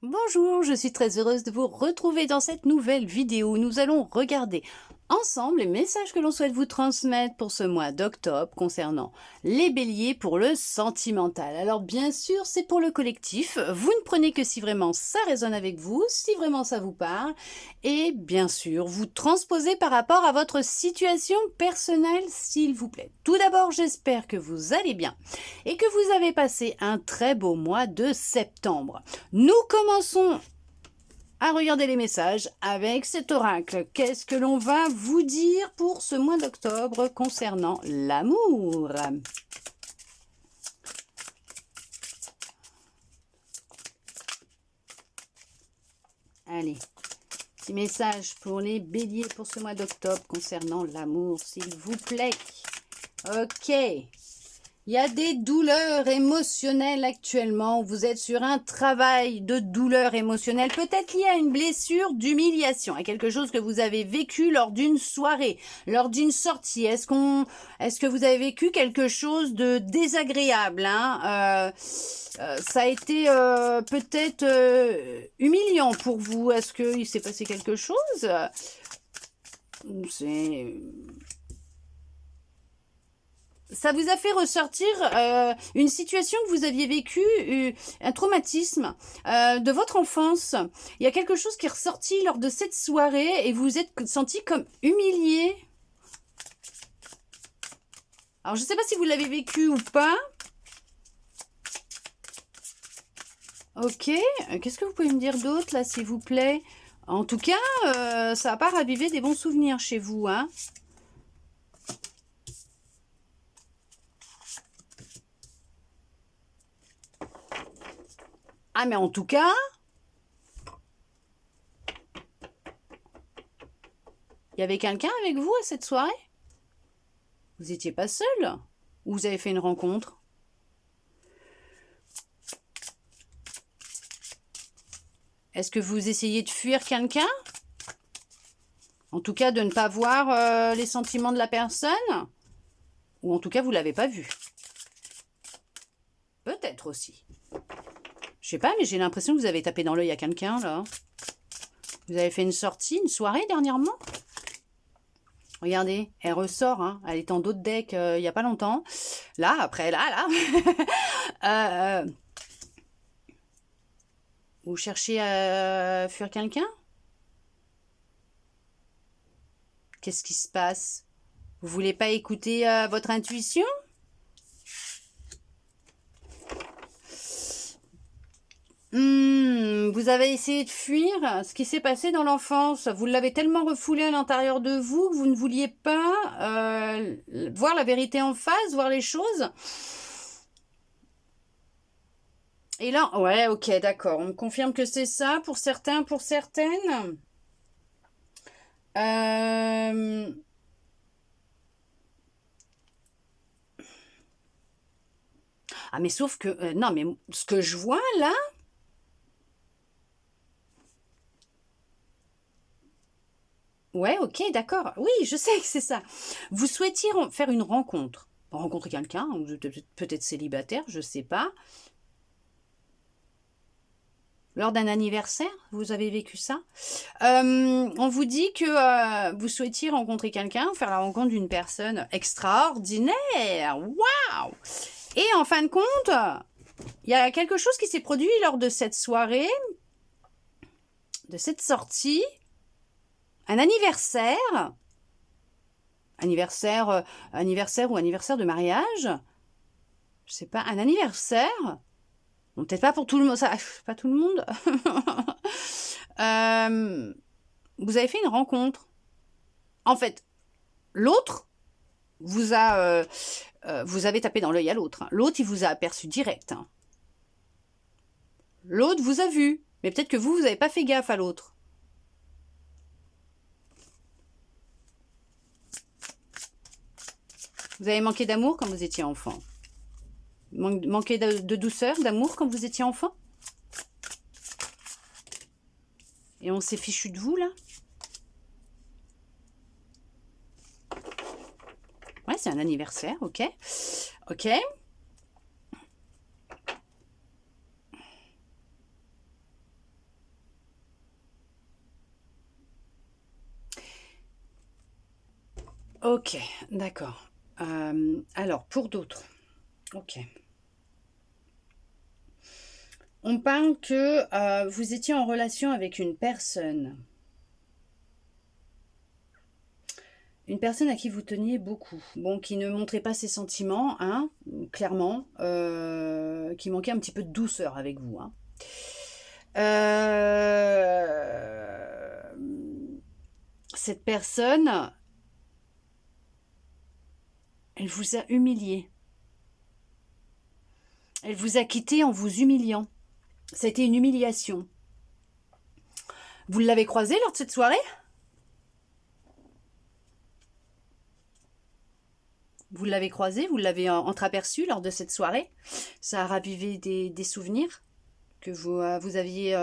Bonjour, je suis très heureuse de vous retrouver dans cette nouvelle vidéo où nous allons regarder ensemble les messages que l'on souhaite vous transmettre pour ce mois d'octobre concernant les béliers pour le sentimental. Alors bien sûr, c'est pour le collectif, vous ne prenez que si vraiment ça résonne avec vous, si vraiment ça vous parle, et bien sûr, vous transposez par rapport à votre situation personnelle, s'il vous plaît. Tout d'abord, j'espère que vous allez bien et que vous avez passé un très beau mois de septembre. Nous commençons à regarder les messages avec cet oracle. Qu'est-ce que l'on va vous dire pour ce mois d'octobre concernant l'amour? Allez, petit message pour les béliers pour ce mois d'octobre concernant l'amour, s'il vous plaît. Ok. Il y a des douleurs émotionnelles actuellement. Vous êtes sur un travail de douleur émotionnelle. Peut-être lié à une blessure d'humiliation, à quelque chose que vous avez vécu lors d'une soirée, lors d'une sortie. Est-ce que vous avez vécu quelque chose de désagréable, hein? Ça a été peut-être humiliant pour vous. Est-ce qu'il s'est passé quelque chose? Ça vous a fait ressortir une situation que vous aviez vécue, un traumatisme de votre enfance. Il y a quelque chose qui est ressorti lors de cette soirée et vous vous êtes senti comme humilié. Alors, je ne sais pas si vous l'avez vécu ou pas. Ok. Qu'est-ce que vous pouvez me dire d'autre, là, s'il vous plaît? En tout cas, ça n'a pas ravivé des bons souvenirs chez vous, hein? Ah, mais en tout cas, il y avait quelqu'un avec vous à cette soirée? Vous n'étiez pas seul? Ou vous avez fait une rencontre? Est-ce que vous essayez de fuir quelqu'un? En tout cas, de ne pas voir les sentiments de la personne? Ou en tout cas, vous ne l'avez pas vu? Peut-être aussi. Je sais pas, mais j'ai l'impression que vous avez tapé dans l'œil à quelqu'un, là. Vous avez fait une sortie, une soirée dernièrement? Regardez, elle ressort, hein. Elle est en dos de deck il n'y a pas longtemps. Là, après, là. Vous cherchez à fuir quelqu'un? Qu'est-ce qui se passe? Vous voulez pas écouter votre intuition? Vous avez essayé de fuir ce qui s'est passé dans l'enfance. Vous l'avez tellement refoulé à l'intérieur de vous que vous ne vouliez pas voir la vérité en face, voir les choses. Et là, ouais, ok, d'accord. On me confirme que c'est ça pour certains, pour certaines. Ah, mais sauf que... non, mais ce que je vois là... Ouais, ok, d'accord. Oui, je sais que c'est ça. Vous souhaitiez faire une rencontre. Rencontrer quelqu'un, ou peut-être célibataire, je sais pas. Lors d'un anniversaire, vous avez vécu ça. On vous dit que vous souhaitiez rencontrer quelqu'un, faire la rencontre d'une personne extraordinaire. Waouh! Et en fin de compte, il y a quelque chose qui s'est produit lors de cette soirée, de cette sortie, un anniversaire, anniversaire ou anniversaire de mariage, je sais pas, un anniversaire. Bon, peut-être pas pour tout le monde, ça, pas tout le monde. Vous avez fait une rencontre. En fait, l'autre vous avez tapé dans l'œil à l'autre. Hein. L'autre, il vous a aperçu direct. Hein. L'autre vous a vu. Mais peut-être que vous n'avez pas fait gaffe à l'autre. Vous avez manqué d'amour quand vous étiez enfant. Manqué de douceur, d'amour quand vous étiez enfant. Et on s'est fichu de vous, là. Ouais, c'est un anniversaire, ok. Ok. Ok, d'accord. Alors, pour d'autres, ok. On parle que vous étiez en relation avec une personne. Une personne à qui vous teniez beaucoup. Bon, qui ne montrait pas ses sentiments, hein, clairement. Qui manquait un petit peu de douceur avec vous, hein. Cette personne, elle vous a humilié. Elle vous a quitté en vous humiliant. Ça a été une humiliation. Vous l'avez croisée lors de cette soirée? Vous l'avez croisée, vous l'avez entreaperçue lors de cette soirée? Ça a ravivé des souvenirs que vous aviez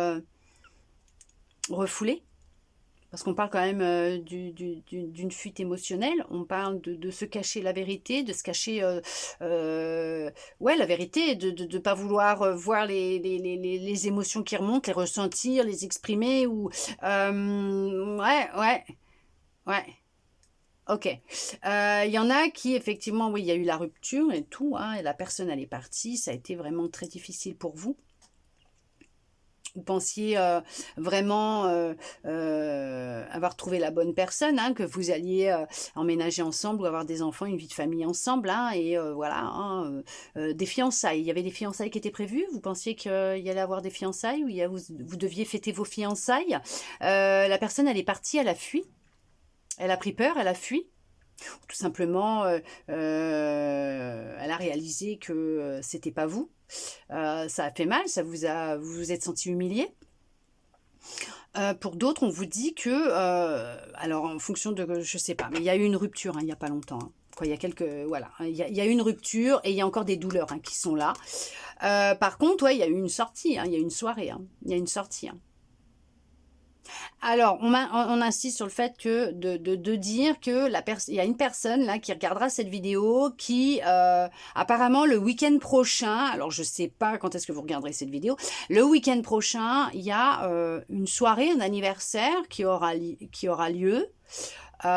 refoulés? Parce qu'on parle quand même d'une fuite émotionnelle, on parle de se cacher la vérité, de se cacher ouais, la vérité, de ne pas vouloir voir les émotions qui remontent, les ressentir, les exprimer, ou... ouais, ouais, ouais. Ok. Il y en a qui, effectivement, oui, il y a eu la rupture et tout, hein, et la personne, elle est partie, ça a été vraiment très difficile pour vous. Vous pensiez vraiment avoir trouvé la bonne personne, hein, que vous alliez emménager ensemble ou avoir des enfants, une vie de famille ensemble, hein, et voilà, hein, des fiançailles. Il y avait des fiançailles qui étaient prévues? Vous pensiez qu'il y allait avoir des fiançailles, ou vous deviez fêter vos fiançailles? La personne, elle est partie, elle a fui. Elle a pris peur, elle a fui. Tout simplement, elle a réalisé que c'était pas vous. Ça a fait mal, vous vous êtes senti humilié. Pour d'autres, on vous dit que, alors en fonction de, je sais pas, mais il y a eu une rupture, hein, il n'y a pas longtemps, hein. Quoi, il y a quelques, voilà, il y a eu une rupture et il y a encore des douleurs, hein, qui sont là. Par contre, ouais, il y a eu une sortie, hein, il y a eu une soirée, hein, il y a une sortie, hein. Alors, on insiste sur le fait que de dire que il y a une personne là qui regardera cette vidéo qui, apparemment, le week-end prochain, alors je sais pas quand est-ce que vous regarderez cette vidéo, le week-end prochain, il y a une soirée, un anniversaire qui aura lieu. Il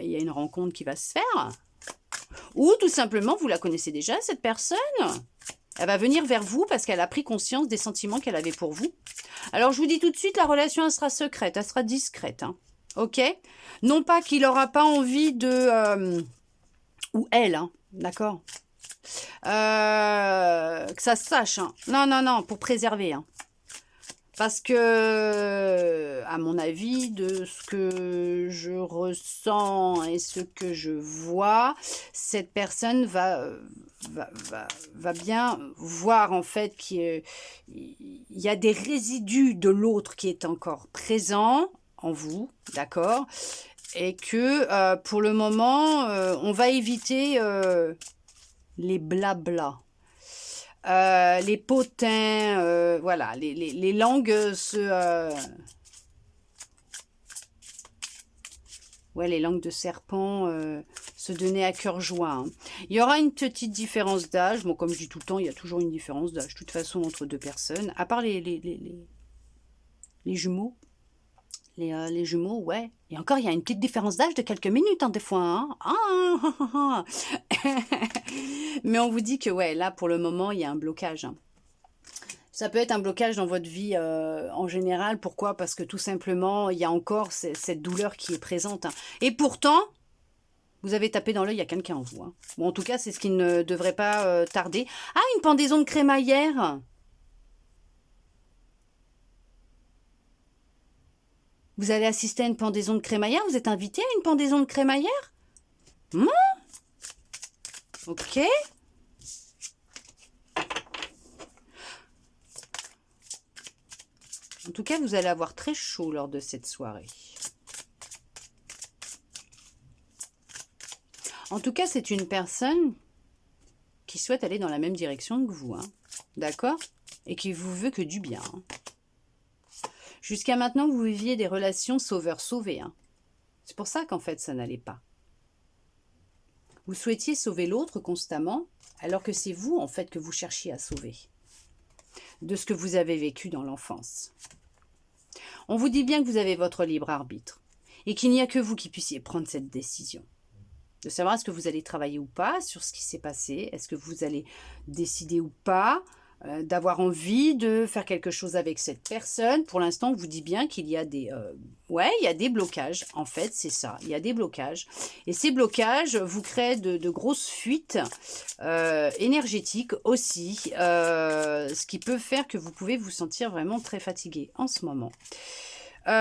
y a une rencontre qui va se faire. Ou tout simplement, vous la connaissez déjà, cette personne. Elle va venir vers vous parce qu'elle a pris conscience des sentiments qu'elle avait pour vous. Alors, je vous dis tout de suite, la relation, elle sera secrète, elle sera discrète, hein. Ok? Non pas qu'il n'aura pas envie de... ou elle, hein, d'accord? Que ça se sache, hein. Non, non, non, pour préserver, hein. Parce que, à mon avis, de ce que je ressens et ce que je vois, cette personne va bien voir en fait qu'il y a des résidus de l'autre qui est encore présent en vous, d'accord? Et que pour le moment, on va éviter les blablas. Les potins, voilà, les langues ouais, les langues de serpent se donner à cœur joie, hein. Il y aura une petite différence d'âge. Bon, comme je dis tout le temps, il y a toujours une différence d'âge, de toute façon, entre deux personnes. À part les jumeaux. Les jumeaux, ouais. Et encore, il y a une petite différence d'âge de quelques minutes, hein, des fois, hein. Ah. Mais on vous dit que, ouais, là, pour le moment, il y a un blocage, hein. Ça peut être un blocage dans votre vie en général. Pourquoi? Parce que tout simplement, il y a encore cette douleur qui est présente, hein. Et pourtant, vous avez tapé dans l'œil à quelqu'un en vous, hein. Bon, en tout cas, c'est ce qui ne devrait pas tarder. Ah, une pendaison de crémaillère! Vous allez assister à une pendaison de crémaillère? Vous êtes invité à une pendaison de crémaillère? Ok. En tout cas, vous allez avoir très chaud lors de cette soirée. En tout cas, c'est une personne qui souhaite aller dans la même direction que vous, hein. D'accord? Et qui vous veut que du bien, hein. Jusqu'à maintenant, vous viviez des relations sauveur-sauvé, hein. C'est pour ça qu'en fait, ça n'allait pas. Vous souhaitiez sauver l'autre constamment, alors que c'est vous, en fait, que vous cherchiez à sauver. De ce que vous avez vécu dans l'enfance. On vous dit bien que vous avez votre libre arbitre. et qu'il n'y a que vous qui puissiez prendre cette décision. De savoir est-ce que vous allez travailler ou pas sur ce qui s'est passé, est-ce que vous allez décider ou pas d'avoir envie de faire quelque chose avec cette personne. Pour l'instant, on vous dit bien qu'il y a des... ouais, il y a des blocages. En fait, c'est ça. Il y a des blocages. Et ces blocages vous créent de grosses fuites énergétiques aussi. Ce qui peut faire que vous pouvez vous sentir vraiment très fatigué en ce moment. Il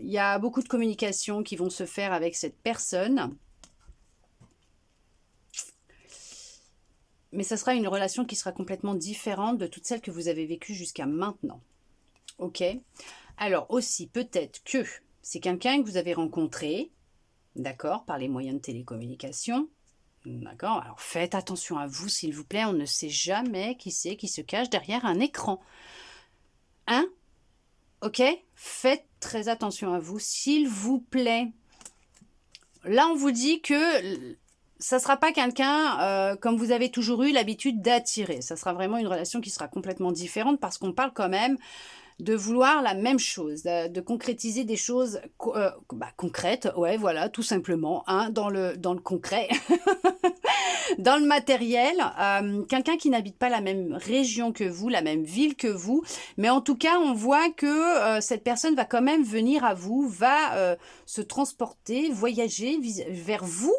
y a beaucoup de communications qui vont se faire avec cette personne. Mais ça sera une relation qui sera complètement différente de toutes celles que vous avez vécues jusqu'à maintenant. Ok? Alors aussi, peut-être que c'est quelqu'un que vous avez rencontré, d'accord, par les moyens de télécommunication. D'accord? Alors faites attention à vous, s'il vous plaît. On ne sait jamais qui c'est qui se cache derrière un écran. Hein? Ok? Faites très attention à vous, s'il vous plaît. Là, on vous dit que... ça ne sera pas quelqu'un comme vous avez toujours eu l'habitude d'attirer. Ça sera vraiment une relation qui sera complètement différente parce qu'on parle quand même de vouloir la même chose, de concrétiser des choses concrètes, ouais, voilà, tout simplement, hein, dans le concret, dans le matériel. Quelqu'un qui n'habite pas la même région que vous, la même ville que vous, mais en tout cas, on voit que cette personne va quand même venir à vous, va se transporter, voyager vers vous.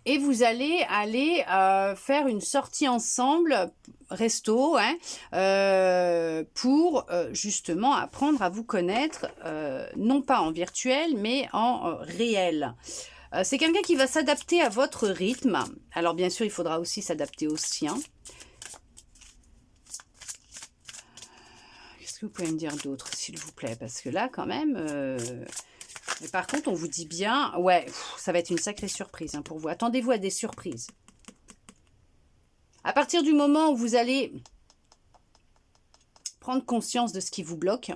Et vous allez aller faire une sortie ensemble, resto, hein, pour justement apprendre à vous connaître, non pas en virtuel, mais en réel. C'est quelqu'un qui va s'adapter à votre rythme. Alors bien sûr, il faudra aussi s'adapter au sien. Qu'est-ce que vous pouvez me dire d'autre, s'il vous plaît? Parce que là, quand même... Mais par contre, on vous dit bien, ouais, ça va être une sacrée surprise hein, pour vous. Attendez-vous à des surprises. À partir du moment où vous allez prendre conscience de ce qui vous bloque,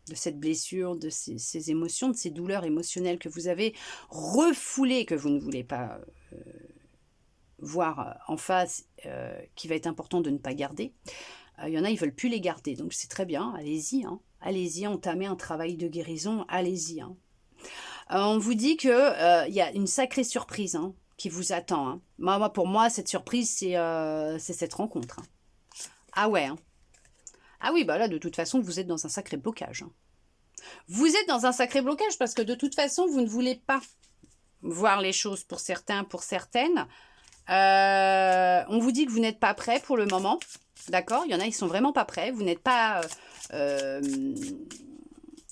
de cette blessure, de ces émotions, de ces douleurs émotionnelles que vous avez refoulées, que vous ne voulez pas voir en face, qui va être important de ne pas garder. Il y en a, ils ne veulent plus les garder, donc c'est très bien, allez-y. Hein. Allez-y, entamez un travail de guérison, allez-y. Hein. On vous dit qu'il y a une sacrée surprise hein, qui vous attend. Hein. Moi, pour moi, cette surprise, c'est cette rencontre. Hein. Ah ouais. Hein. Ah oui, bah là, de toute façon, vous êtes dans un sacré blocage. Hein. Vous êtes dans un sacré blocage parce que de toute façon, vous ne voulez pas voir les choses pour certains, pour certaines. On vous dit que vous n'êtes pas prêt pour le moment. D'accord? Il y en a, ils sont vraiment pas prêts. Vous n'êtes pas...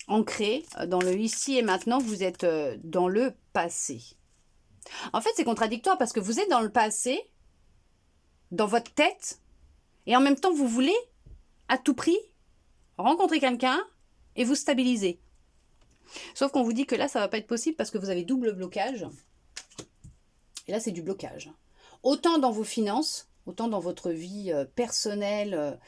ancré dans le ici et maintenant, vous êtes dans le passé. En fait, c'est contradictoire parce que vous êtes dans le passé, dans votre tête, et en même temps, vous voulez, à tout prix, rencontrer quelqu'un et vous stabiliser. Sauf qu'on vous dit que là, ça ne va pas être possible parce que vous avez double blocage. Et là, c'est du blocage. Autant dans vos finances, autant dans votre vie personnelle,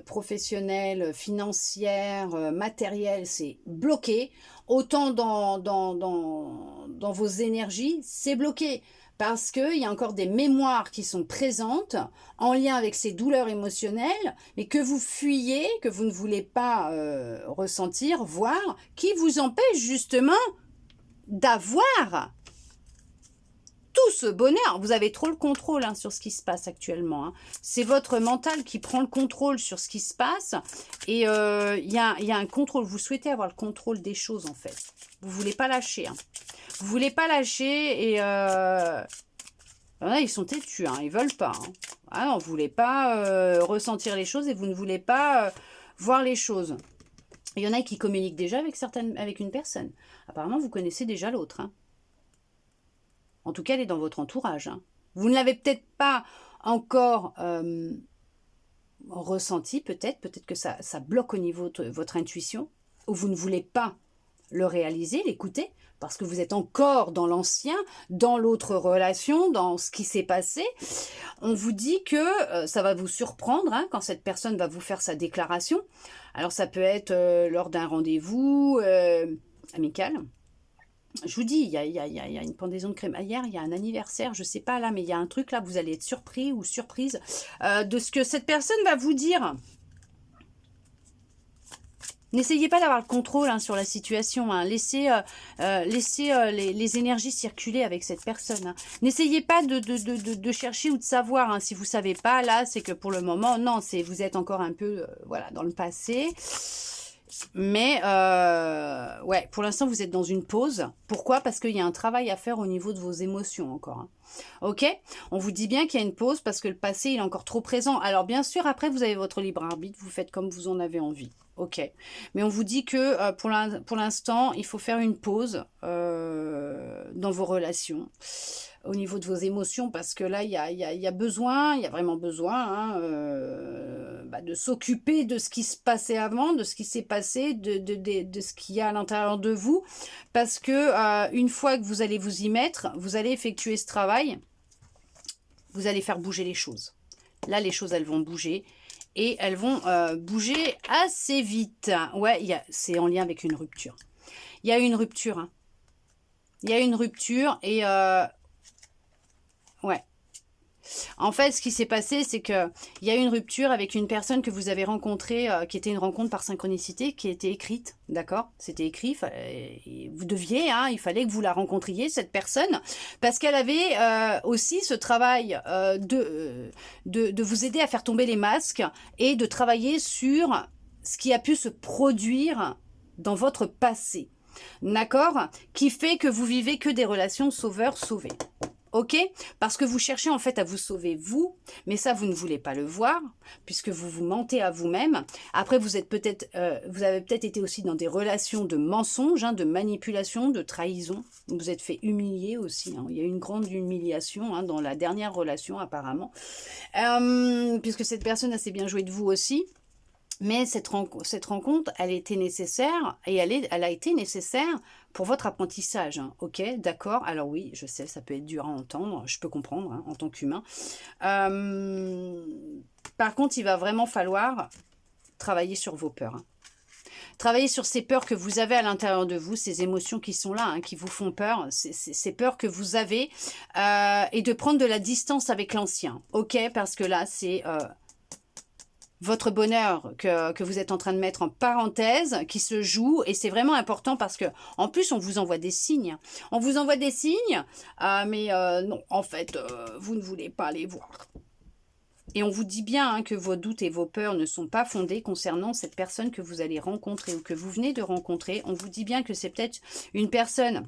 professionnelle, financière, matérielle, c'est bloqué. Autant dans vos énergies, c'est bloqué. Parce qu'il y a encore des mémoires qui sont présentes en lien avec ces douleurs émotionnelles, mais que vous fuyez, que vous ne voulez pas ressentir, voir, qui vous empêchent justement d'avoir tout ce bonheur. Vous avez trop le contrôle hein, sur ce qui se passe actuellement. Hein. C'est votre mental qui prend le contrôle sur ce qui se passe. Et il y a un contrôle. Vous souhaitez avoir le contrôle des choses, en fait. Vous ne voulez pas lâcher. Hein. Vous ne voulez pas lâcher. Et là, ils sont têtus. Hein. Ils ne veulent pas. Hein. Ah non, vous ne voulez pas ressentir les choses et vous ne voulez pas voir les choses. Il y en a qui communiquent déjà avec une personne. Apparemment, vous connaissez déjà l'autre. Hein. En tout cas, elle est dans votre entourage. Hein. Vous ne l'avez peut-être pas encore ressenti, peut-être que ça bloque au niveau de votre intuition, ou vous ne voulez pas le réaliser, l'écouter, parce que vous êtes encore dans l'ancien, dans l'autre relation, dans ce qui s'est passé. On vous dit que ça va vous surprendre hein, quand cette personne va vous faire sa déclaration. Alors ça peut être lors d'un rendez-vous amical. Je vous dis, il y a une pendaison de crémaillère, il y a un anniversaire, je ne sais pas là, mais il y a un truc là, vous allez être surpris ou surprise de ce que cette personne va vous dire. N'essayez pas d'avoir le contrôle hein, sur la situation. Hein. Laissez, les énergies circuler avec cette personne. Hein. N'essayez pas de chercher ou de savoir. Hein. Si vous ne savez pas, là, c'est que pour le moment, non, vous êtes encore un peu voilà, dans le passé. Mais, ouais, pour l'instant, vous êtes dans une pause. Pourquoi? Parce qu'il y a un travail à faire au niveau de vos émotions encore. Hein. Ok? On vous dit bien qu'il y a une pause parce que le passé, il est encore trop présent. Alors, bien sûr, après, vous avez votre libre arbitre. Vous faites comme vous en avez envie. Ok. Mais on vous dit que pour l'instant, il faut faire une pause dans vos relations au niveau de vos émotions, parce que là, il y a besoin, il y a vraiment besoin hein, de s'occuper de ce qui se passait avant, de ce qui s'est passé, de ce qu'il y a à l'intérieur de vous, parce que une fois que vous allez vous y mettre, vous allez effectuer ce travail, vous allez faire bouger les choses. Là, les choses, elles vont bouger, et elles vont bouger assez vite. Ouais, c'est en lien avec une rupture. Il y a une rupture. Hein. Il y a une rupture, et... ouais. En fait, ce qui s'est passé, c'est qu'il y a eu une rupture avec une personne que vous avez rencontrée, qui était une rencontre par synchronicité, qui était écrite, d'accord? C'était écrit, vous deviez, hein, il fallait que vous la rencontriez, cette personne, parce qu'elle avait aussi ce travail de vous aider à faire tomber les masques et de travailler sur ce qui a pu se produire dans votre passé, d'accord? Qui fait que vous vivez que des relations sauveur-sauvé. Ok? Parce que vous cherchez en fait à vous sauver vous, mais ça vous ne voulez pas le voir, puisque vous vous mentez à vous-même. Après vous êtes peut-être, vous avez peut-être été aussi dans des relations de mensonges, hein, de manipulation, de trahison. Vous êtes fait humilier aussi. Hein. Il y a eu une grande humiliation hein, dans la dernière relation apparemment, puisque cette personne a assez bien joué de vous aussi. Mais cette rencontre, elle était nécessaire et elle a été nécessaire pour votre apprentissage. Hein. Ok, d'accord. Alors oui, je sais, ça peut être dur à entendre. Je peux comprendre hein, en tant qu'humain. Par contre, il va vraiment falloir travailler sur vos peurs. Hein. Travailler sur ces peurs que vous avez à l'intérieur de vous, ces émotions qui sont là, hein, qui vous font peur, ces peurs que vous avez, et de prendre de la distance avec l'ancien. Ok, parce que là, c'est... votre bonheur que vous êtes en train de mettre en parenthèse, qui se joue, et c'est vraiment important parce que en plus on vous envoie des signes. On vous envoie des signes, mais non, en fait, vous ne voulez pas les voir. Et on vous dit bien hein, que vos doutes et vos peurs ne sont pas fondés concernant cette personne que vous allez rencontrer ou que vous venez de rencontrer. On vous dit bien que c'est peut-être une personne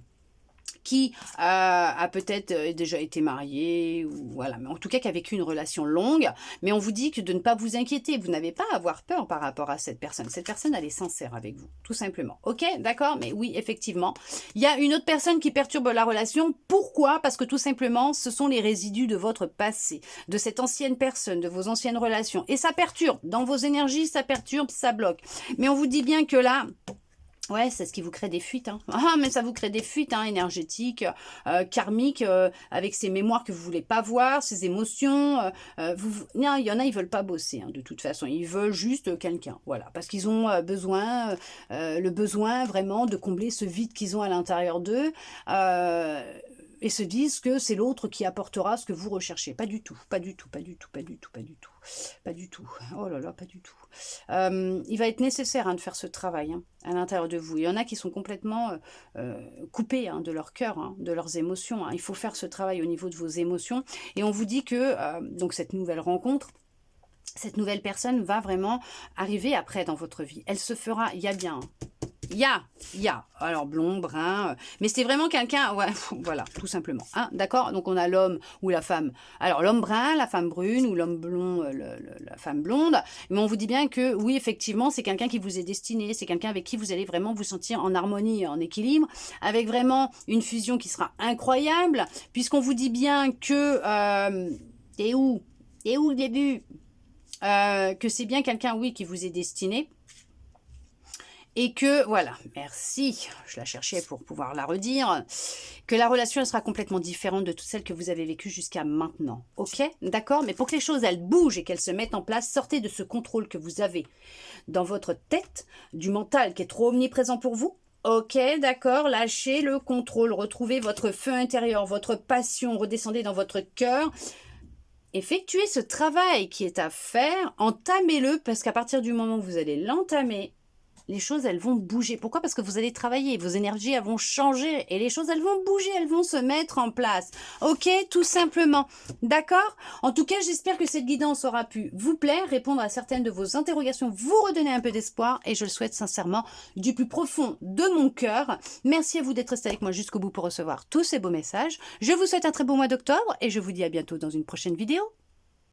qui a peut-être déjà été marié, ou voilà, mais en tout cas qui a vécu une relation longue, mais on vous dit que de ne pas vous inquiéter, vous n'avez pas à avoir peur par rapport à cette personne. Cette personne, elle est sincère avec vous, tout simplement. Ok, d'accord, mais oui, effectivement, il y a une autre personne qui perturbe la relation. Pourquoi? Parce que tout simplement, ce sont les résidus de votre passé, de cette ancienne personne, de vos anciennes relations, et ça perturbe, dans vos énergies, ça perturbe, ça bloque. Mais on vous dit bien que là... ouais, c'est ce qui vous crée des fuites. Hein. Ah, mais ça vous crée des fuites hein, énergétiques, karmiques, avec ces mémoires que vous voulez pas voir, ces émotions. Non, il y en a, ils veulent pas bosser, hein, de toute façon. Ils veulent juste quelqu'un, voilà. Parce qu'ils ont le besoin vraiment de combler ce vide qu'ils ont à l'intérieur d'eux. Et se disent que c'est l'autre qui apportera ce que vous recherchez. Pas du tout, pas du tout, pas du tout, pas du tout, pas du tout, pas du tout. Oh là là, pas du tout. Il va être nécessaire hein, de faire ce travail hein, à l'intérieur de vous. Il y en a qui sont complètement coupés hein, de leur cœur, hein, de leurs émotions. Hein. Il faut faire ce travail au niveau de vos émotions. Et on vous dit que donc cette nouvelle rencontre, cette nouvelle personne va vraiment arriver après dans votre vie. Elle se fera, il y a bien... Il y a, alors blond, brun, mais c'est vraiment quelqu'un, ouais, voilà, tout simplement, hein, d'accord? Donc on a l'homme ou la femme, alors l'homme brun, la femme brune, ou l'homme blond, la femme blonde, mais on vous dit bien que, oui, effectivement, c'est quelqu'un qui vous est destiné, c'est quelqu'un avec qui vous allez vraiment vous sentir en harmonie, en équilibre, avec vraiment une fusion qui sera incroyable, puisqu'on vous dit bien que, t'es où le début? Que c'est bien quelqu'un, oui, qui vous est destiné, et que, voilà, merci, je la cherchais pour pouvoir la redire, que la relation elle sera complètement différente de toutes celles que vous avez vécues jusqu'à maintenant. Ok? D'accord? Mais pour que les choses, elles bougent et qu'elles se mettent en place, sortez de ce contrôle que vous avez dans votre tête, du mental qui est trop omniprésent pour vous. Ok, d'accord, lâchez le contrôle, retrouvez votre feu intérieur, votre passion, redescendez dans votre cœur. Effectuez ce travail qui est à faire, entamez-le, parce qu'à partir du moment où vous allez l'entamer, les choses, elles vont bouger. Pourquoi? Parce que vous allez travailler, vos énergies, elles vont changer et les choses, elles vont bouger, elles vont se mettre en place. Ok, tout simplement. D'accord? En tout cas, j'espère que cette guidance aura pu vous plaire, répondre à certaines de vos interrogations, vous redonner un peu d'espoir et je le souhaite sincèrement du plus profond de mon cœur. Merci à vous d'être resté avec moi jusqu'au bout pour recevoir tous ces beaux messages. Je vous souhaite un très beau mois d'octobre et je vous dis à bientôt dans une prochaine vidéo.